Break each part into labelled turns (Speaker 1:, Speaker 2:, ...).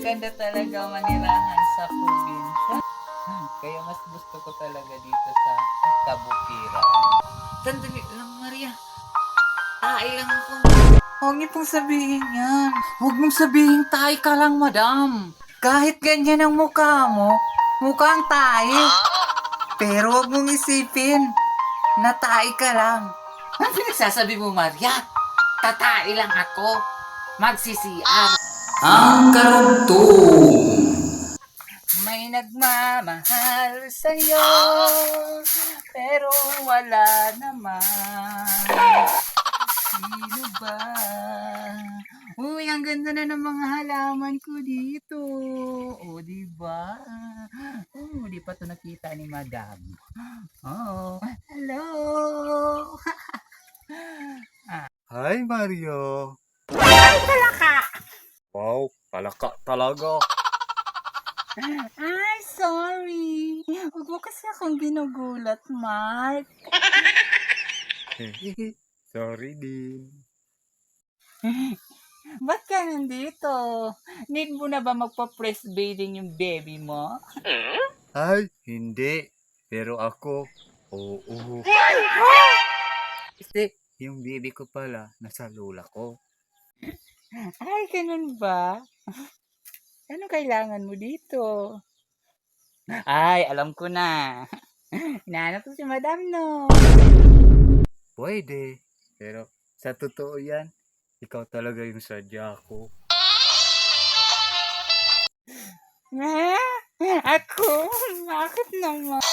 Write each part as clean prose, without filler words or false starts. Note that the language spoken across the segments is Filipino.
Speaker 1: ganda talaga manirahan sa probinsya. Kaya mas gusto ko talaga dito sa Kabukirang. Sandali lang, Maria. Tae lang ako. Huwag niyo pong sabihin yan. Huwag mong sabihin tae ka lang, madam. Kahit ganyan ang mukha mo, mukhang tae. Pero huwag mong isipin na tae ka lang. Ano pinagsasabi mo, Maria? Tatae lang ako. Magsisiar. Ang karugtong. May nagmamahal sa'yo, pero wala naman. Sino ba? Uy, ang ganda na ng mga halaman ko dito. O, diba? Di pa to nakita ni Madam. Oh, hello.
Speaker 2: Hi, Mario.
Speaker 1: Ay, talaka!
Speaker 2: Wow, palaka talaga.
Speaker 1: Ay, sorry. Huwag mo kasi akong ginugulat, Mark.
Speaker 2: Sorry din.
Speaker 1: Ba't ka nandito? Need mo na ba magpa-breastfeeding yung baby mo?
Speaker 2: Ay, hindi. Pero ako, oo. Kasi yung baby ko pala, nasa lula ko.
Speaker 1: Ay, ganun ba? Ano kailangan mo dito? Ay, alam ko na. Hinahanap ko si Madam, no?
Speaker 2: Pwede. Pero sa totoo yan, ikaw talaga yung sadya ko.
Speaker 1: Ha? Ako? Bakit naman?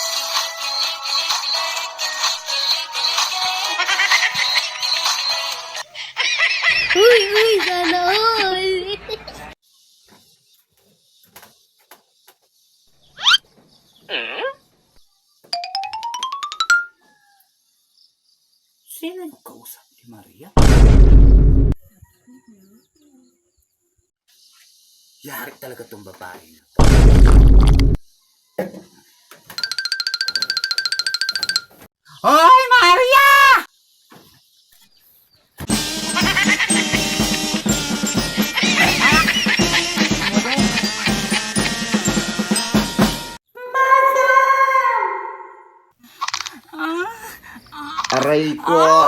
Speaker 3: Uy, sana all!
Speaker 1: Sino yung kausap ni Maria? Yari talaga tong babae na to. Hoy, Maria!
Speaker 2: Aray ko!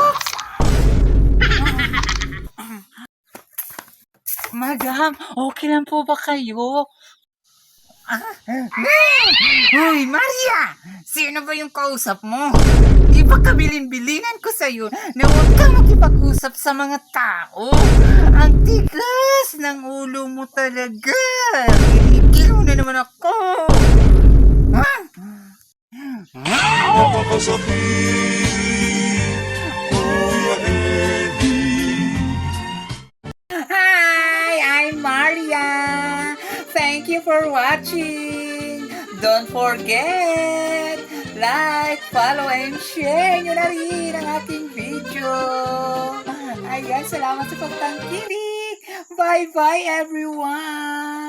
Speaker 1: Madam, okay lang po ba kayo? Hoy, Maria! Sino ba yung kausap mo? Di ba kabilin-bilinan ko sa'yo na huwag kang makipag-usap sa mga tao? Ang tigas ng ulo mo talaga. Kinikil mo na naman ako. Ha? Hi, I'm Maria. Thank you for watching. Don't forget, like, follow, and share nyo na rin ang ating video. Ayan, salamat sa pagtangkilik. Bye-bye, everyone.